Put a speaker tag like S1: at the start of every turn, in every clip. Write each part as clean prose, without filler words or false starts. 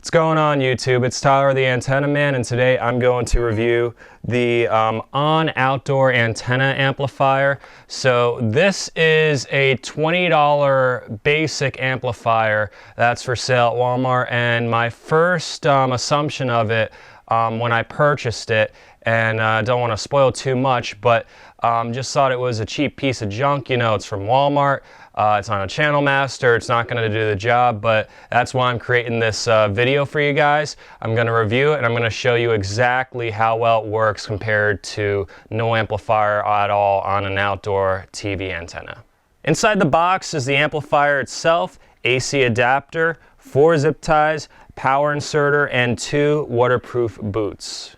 S1: What's going on YouTube? It's Tyler the Antenna Man, and today I'm going to review the on-outdoor antenna amplifier. So this is a $20 basic amplifier that's for sale at Walmart, and my first assumption of it when I purchased it, and I don't want to spoil too much, but just thought it was a cheap piece of junk. You know, it's from Walmart. It's on a Channel Master. It's not going to do the job, but that's why I'm creating this video for you guys. I'm going to review it, and I'm going to show you exactly how well it works compared to no amplifier at all on an outdoor TV antenna. Inside the box is the amplifier itself, AC adapter, 4 zip ties, power inserter, and 2 waterproof boots.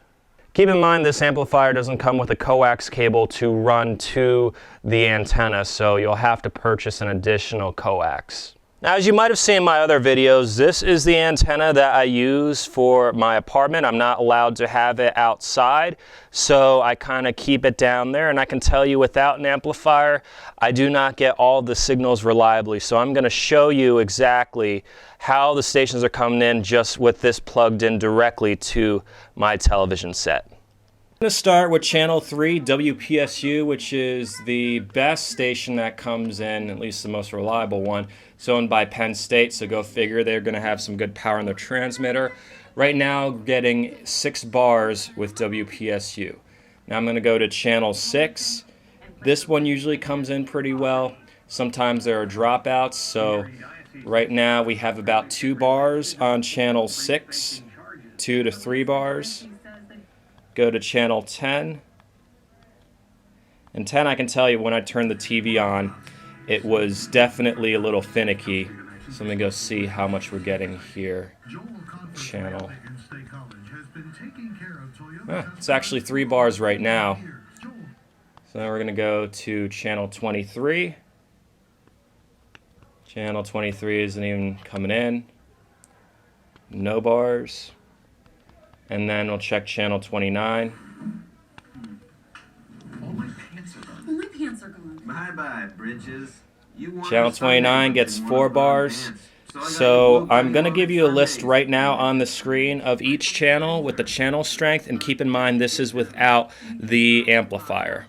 S1: Keep in mind this amplifier doesn't come with a coax cable to run to the antenna, so you'll have to purchase an additional coax. Now, as you might have seen in my other videos, this is the antenna that I use for my apartment. I'm not allowed to have it outside, so I kind of keep it down there, and I can tell you without an amplifier, I do not get all the signals reliably. So I'm going to show you exactly how the stations are coming in just with this plugged in directly to my television set. I'm going to start with channel 3 WPSU, which is the best station that comes in, at least the most reliable one. It's owned by Penn State, so go figure, they're going to have some good power in their transmitter. Right now, getting 6 bars with WPSU. Now I'm going to go to channel 6. This one usually comes in pretty well. Sometimes there are dropouts, so right now we have about 2 bars on channel 6, 2 to 3 bars. Go to channel 10. And 10, I can tell you when I turned the TV on, it was definitely a little finicky. So let me go see how much we're getting here. Channel. It's actually 3 bars right now. So now we're going to go to channel 23. Channel 23 isn't even coming in. No bars. And then we'll check channel 29.
S2: All my pants are gone. Bye-bye, britches.
S1: Channel 29 gets 4 bars. So I'm going to give you a list right now on the screen of each channel with the channel strength, and keep in mind this is without the amplifier.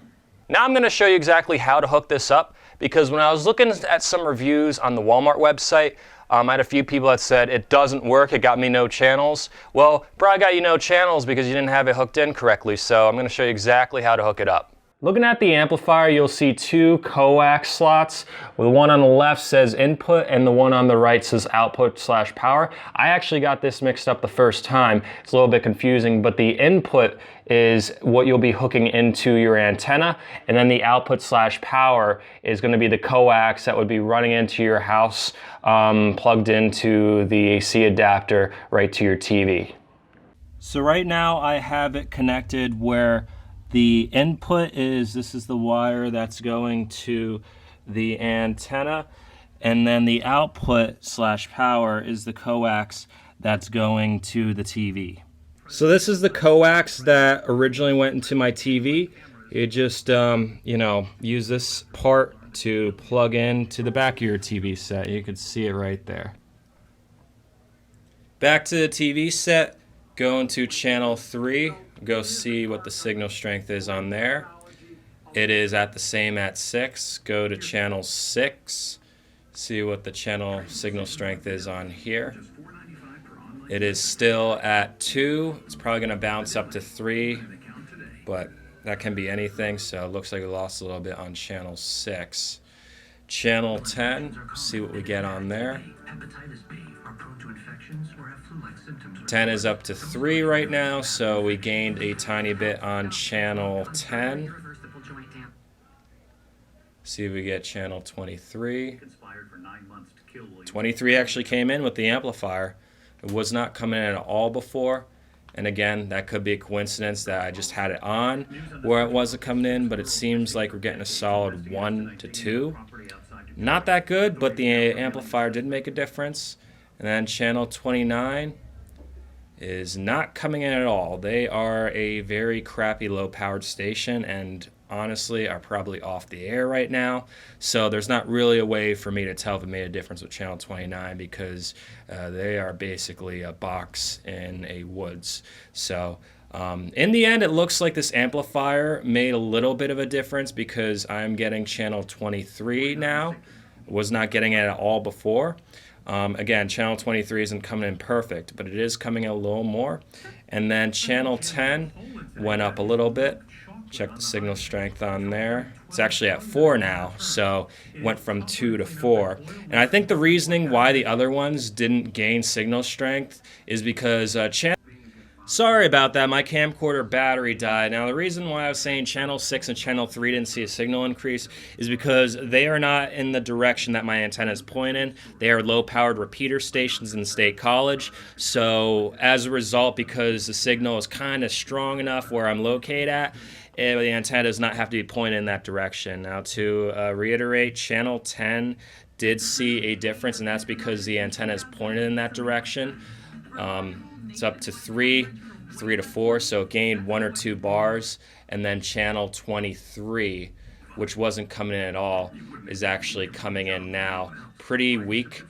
S1: Now I'm going to show you exactly how to hook this up, because when I was looking at some reviews on the Walmart website, I had a few people that said it doesn't work, it got me no channels. Well, probably got you no channels because you didn't have it hooked in correctly, so I'm going to show you exactly how to hook it up. Looking at the amplifier, you'll see 2 coax slots. The one on the left says input and the one on the right says output/power. I actually got this mixed up the first time. It's a little bit confusing, but the input is what you'll be hooking into your antenna, and then the output/power is going to be the coax that would be running into your house, plugged into the AC adapter right to your TV. So right now I have it connected where the input is, this is the wire that's going to the antenna, and then the output/power is the coax that's going to the TV. So this is the coax that originally went into my TV. You just, use this part to plug in to the back of your TV set. You can see it right there. Back to the TV set, go into channel 3. Go see what the signal strength is on there. It is at the same at 6. Go to channel 6. See what the channel signal strength is on here. It is still at 2. It's probably going to bounce up to 3, but that can be anything, so it looks like we lost a little bit on channel 6. Channel 10, see what we get on there. 10 is up to 3 right now, so we gained a tiny bit on channel 10. See if we get channel 23. 23 actually came in with the amplifier. It was not coming in at all before. And again, that could be a coincidence that I just had it on where it wasn't coming in, but it seems like we're getting a solid 1 to 2. Not that good, but the amplifier did make a difference. And then channel 29 is not coming in at all. They are a very crappy low-powered station, and honestly are probably off the air right now. So there's not really a way for me to tell if it made a difference with channel 29 because they are basically a box in a woods. So in the end, it looks like this amplifier made a little bit of a difference because I'm getting channel 23 now. Was not getting it at all before. Again, channel 23 isn't coming in perfect, but it is coming in a little more. And then channel 10 went up a little bit. Check the signal strength on there. It's actually at 4 now, so it went from 2 to 4. And I think the reasoning why the other ones didn't gain signal strength is because Sorry about that, my camcorder battery died. Now the reason why I was saying channel 6 and channel 3 didn't see a signal increase is because they are not in the direction that my antenna is pointing. They are low powered repeater stations in State College. So as a result, because the signal is kind of strong enough where I'm located at, the antenna does not have to be pointed in that direction. Now to reiterate, channel 10 did see a difference, and that's because the antenna is pointed in that direction. It's up to 3 to 4, so it gained 1 or 2 bars. And then channel 23, which wasn't coming in at all, is actually coming in now. Pretty weak,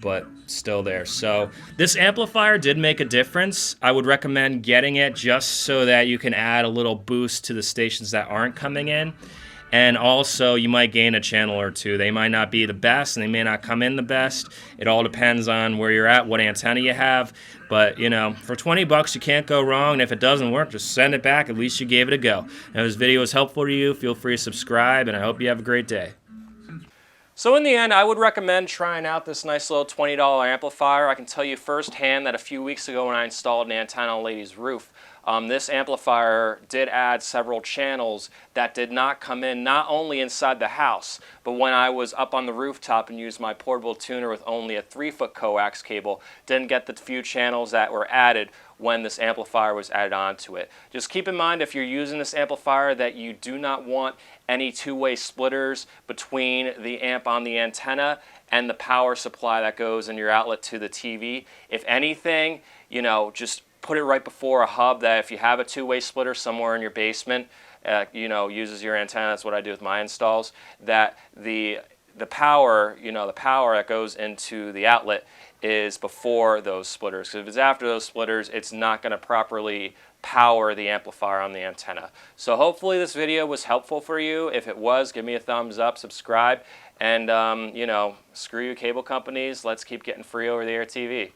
S1: but still there. So this amplifier did make a difference. I would recommend getting it just so that you can add a little boost to the stations that aren't coming in. And also, you might gain a channel or two. They might not be the best, and they may not come in the best. It all depends on where you're at, what antenna you have. But, you know, for 20 bucks, you can't go wrong. And if it doesn't work, just send it back. At least you gave it a go. And if this video was helpful to you, feel free to subscribe, and I hope you have a great day. So in the end, I would recommend trying out this nice little $20 amplifier. I can tell you firsthand that a few weeks ago when I installed an antenna on a lady's roof, this amplifier did add several channels that did not come in not only inside the house, but when I was up on the rooftop and used my portable tuner with only a 3-foot coax cable, didn't get the few channels that were added when this amplifier was added onto it. Just keep in mind if you're using this amplifier that you do not want any two-way splitters between the amp on the antenna and the power supply that goes in your outlet to the TV. If anything, you know, just put it right before a hub that if you have a two-way splitter somewhere in your basement, you know, uses your antenna, that's what I do with my installs, that the power, you know, the power that goes into the outlet is before those splitters. Because if it's after those splitters, it's not going to properly power the amplifier on the antenna. So hopefully this video was helpful for you. If it was, give me a thumbs up, subscribe, and you know, screw you cable companies. Let's keep getting free over-the-air TV.